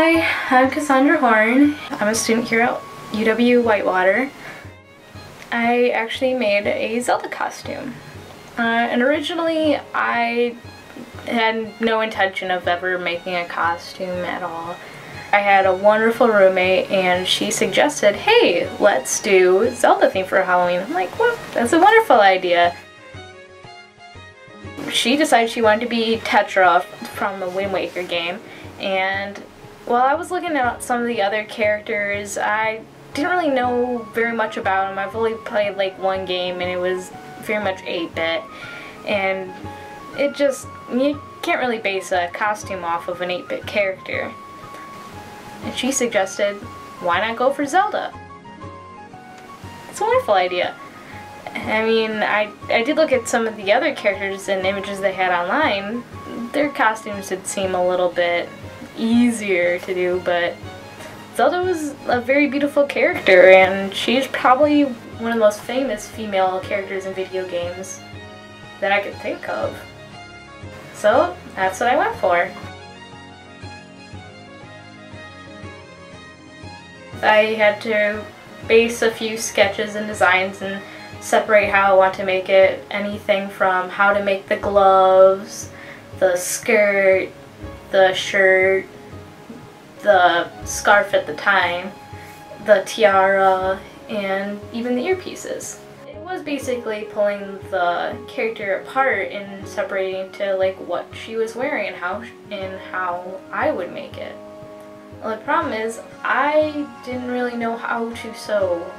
Hi, I'm Cassandra Horn. I'm a student here at UW Whitewater. I actually made a Zelda costume. And originally I had no intention of ever making a costume at all. I had a wonderful roommate and she suggested, hey, let's do Zelda theme for Halloween. I'm like, well, that's a wonderful idea. She decided she wanted to be Tetra from the Wind Waker game, and while I was looking at some of the other characters, I didn't really know very much about them. I've only played like one game and it was very much 8-bit, and it just, you can't really base a costume off of an 8-bit character. And she suggested, why not go for Zelda? It's a wonderful idea. I mean, I did look at some of the other characters and images they had online. Their costumes did seem a little bit easier to do, but Zelda was a very beautiful character, and she's probably one of the most famous female characters in video games that I could think of. So, that's what I went for. I had to base a few sketches and designs and separate how I want to make it. Anything from how to make the gloves, the skirt, the shirt, the scarf at the time, the tiara, and even the earpieces. It was basically pulling the character apart and separating to like what she was wearing and how I would make it. Well, the problem is I didn't really know how to sew.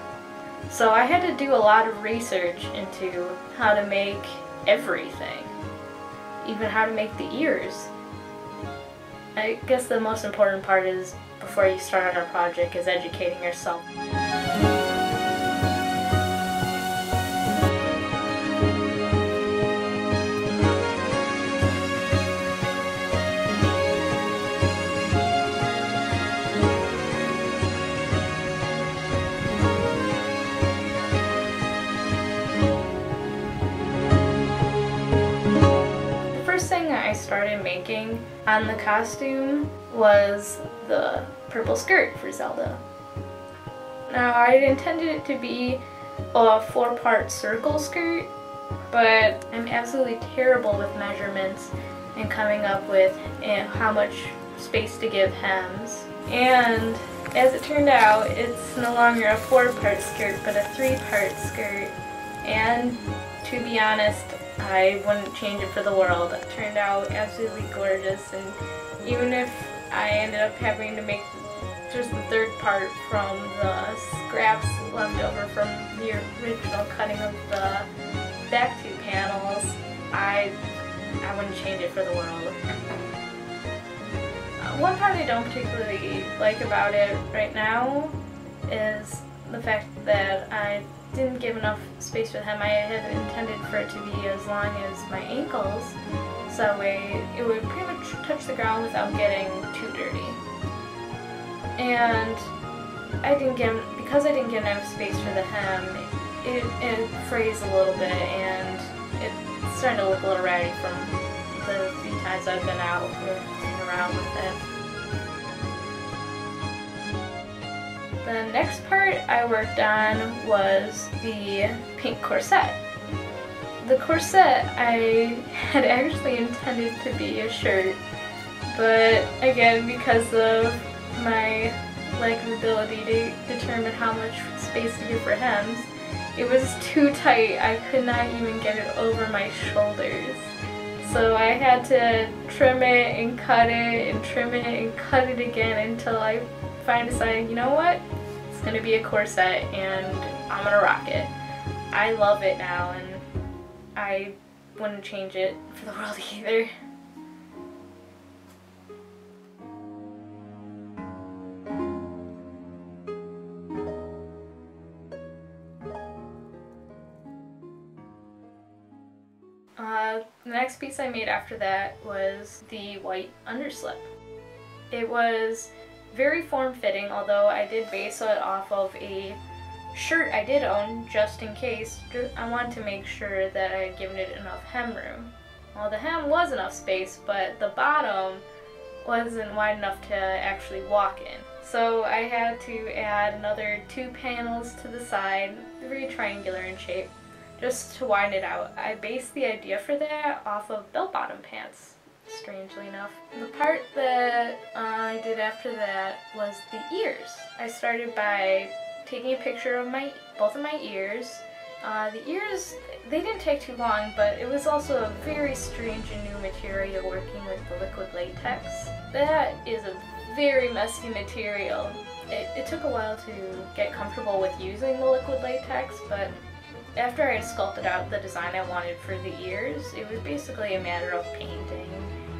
So I had to do a lot of research into how to make everything, even how to make the ears. I guess the most important part is, before you start on a project, is educating yourself. I started making on the costume was the purple skirt for Zelda. Now, I intended it to be a 4-part circle skirt, but I'm absolutely terrible with measurements and coming up with how much space to give hems. And as it turned out, it's no longer a 4-part skirt, but a 3-part skirt. And to be honest, I wouldn't change it for the world. It turned out absolutely gorgeous, and even if I ended up having to make just the 3rd part from the scraps left over from the original cutting of the back 2 panels, I wouldn't change it for the world. One part I don't particularly like about it right now is the fact that I didn't give enough space for the hem. I had intended for it to be as long as my ankles, so that way it would pretty much touch the ground without getting too dirty. And because I didn't get enough space for the hem, it frays a little bit, and it's starting to look a little ratty from the few times I've been out and around with it. The next part I worked on was the pink corset. The corset I had actually intended to be a shirt, but again, because of my lack of ability to determine how much space to give for hems, it was too tight. I could not even get it over my shoulders. So I had to trim it and cut it and trim it and cut it again until I finally decided, you know what? It's going to be a corset and I'm going to rock it. I love it now, and I wouldn't change it for the world either. The next piece I made after that was the white underslip. It was very form-fitting, although I did base it off of a shirt I did own just in case. I wanted to make sure that I had given it enough hem room. Well, the hem was enough space, but the bottom wasn't wide enough to actually walk in. So I had to add another 2 panels to the side, very triangular in shape, just to widen it out. I based the idea for that off of bell-bottom pants, strangely enough. The part that I did after that was the ears. I started by taking a picture of both of my ears. The ears, they didn't take too long, but it was also a very strange and new material working with the liquid latex. That is a very messy material. It took a while to get comfortable with using the liquid latex, but after I had sculpted out the design I wanted for the ears, it was basically a matter of painting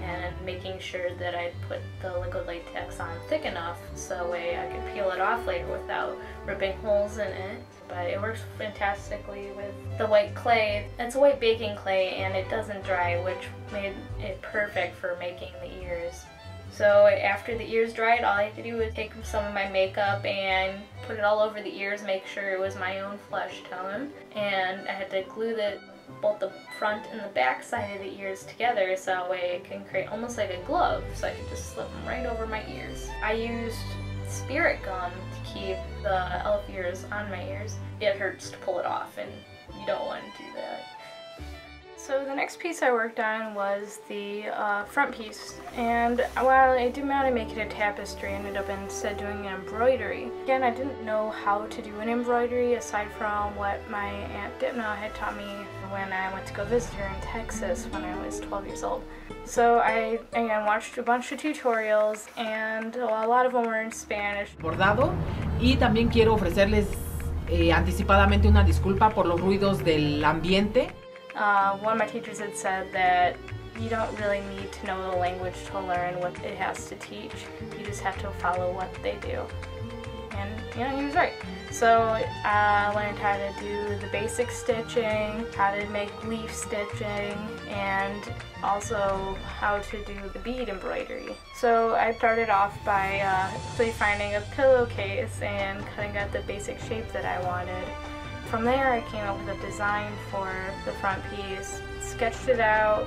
and making sure that I'd put the liquid latex on thick enough so that way I could peel it off later without ripping holes in it. But it works fantastically with the white clay. It's a white baking clay and it doesn't dry, which made it perfect for making the ears. So after the ears dried, all I had to do was take some of my makeup and put it all over the ears, make sure it was my own flesh tone. And I had to glue both the front and the back side of the ears together so that way it can create almost like a glove, so I could just slip them right over my ears. I used spirit gum to keep the elf ears on my ears. It hurts to pull it off and you don't want to do that. So the next piece I worked on was the front piece, and while I didn't want to make it a tapestry, I ended up instead doing an embroidery. Again, I didn't know how to do an embroidery aside from what my Aunt Dipna had taught me when I went to go visit her in Texas when I was 12 years old. So I again watched a bunch of tutorials, and a lot of them were in Spanish. Bordado, y también quiero ofrecerles anticipadamente una disculpa por los ruidos del ambiente. One of my teachers had said that you don't really need to know the language to learn what it has to teach. You just have to follow what they do. And, you know, he was right. So I learned how to do the basic stitching, how to make leaf stitching, and also how to do the bead embroidery. So I started off by finding a pillowcase and cutting out the basic shape that I wanted. From there I came up with a design for the front piece, sketched it out,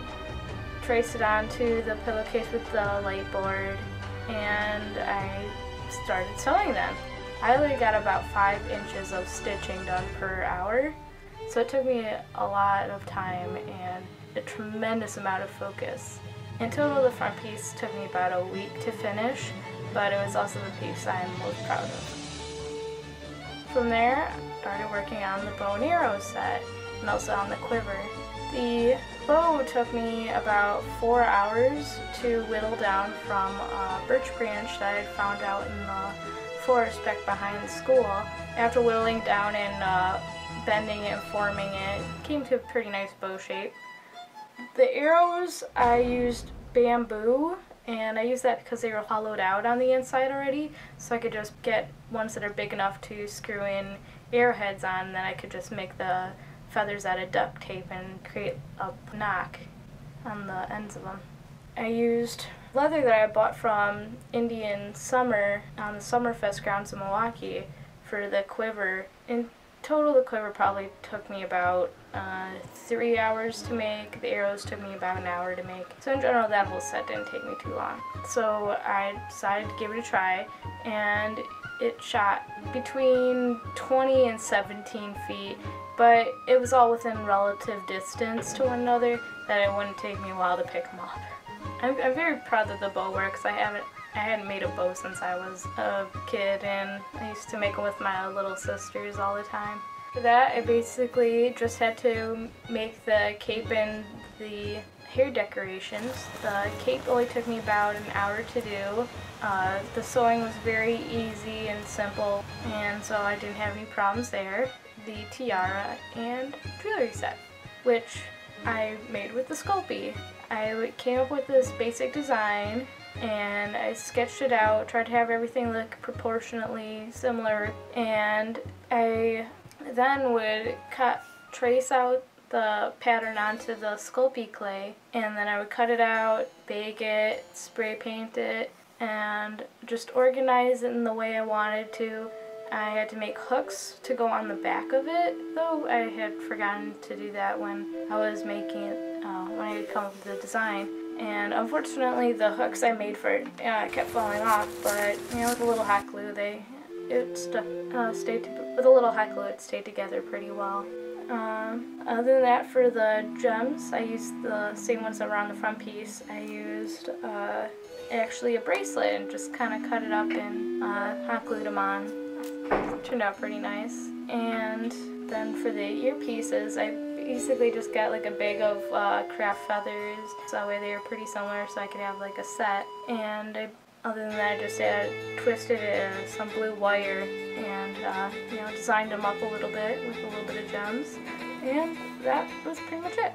traced it onto the pillowcase with the light board, and I started sewing them. I only got about 5 inches of stitching done per hour, so it took me a lot of time and a tremendous amount of focus. In total, the front piece took me about a week to finish, but it was also the piece I'm most proud of. From there, I started working on the bow and arrow set and also on the quiver. The bow took me about 4 hours to whittle down from a birch branch that I had found out in the forest back behind the school. After whittling down and bending it and forming it, it came to a pretty nice bow shape. The arrows, I used bamboo, and I used that because they were hollowed out on the inside already, so I could just get ones that are big enough to screw in arrowheads on, and then I could just make the feathers out of duct tape and create a knock on the ends of them. I used leather that I bought from Indian Summer on the Summerfest grounds in Milwaukee for the quiver. In total, the quiver probably took me about 3 hours to make. The arrows took me about an hour to make. So in general, that whole set didn't take me too long. So I decided to give it a try, and it shot between 20 and 17 feet, but it was all within relative distance to one another that it wouldn't take me a while to pick them up. I'm very proud that the bow works. I hadn't made a bow since I was a kid, and I used to make them with my little sisters all the time. For that, I basically just had to make the cape and the hair decorations. The cape only took me about an hour to do. The sewing was very easy and simple, and so I didn't have any problems there. The tiara and jewelry set, which I made with the Sculpey. I came up with this basic design and I sketched it out, tried to have everything look proportionately similar, and I then would trace out the pattern onto the Sculpey clay, and then I would cut it out, bake it, spray paint it, and just organize it in the way I wanted to. I had to make hooks to go on the back of it, though I had forgotten to do that when I was making it, when I had come up with the design. And unfortunately, the hooks I made for it kept falling off, but with a little hot glue, with a little hot glue, it stayed together pretty well. Other than that, for the gems, I used the same ones that were on the front piece. I used actually a bracelet and just kind of cut it up and hot glued them on. Turned out pretty nice. And then for the earpieces, I basically just got like a bag of craft feathers, so that way they were pretty similar, so I could have like a set. And other than that, I just twisted it in some blue wire and designed them up a little bit with a little bit of gems. And that was pretty much it.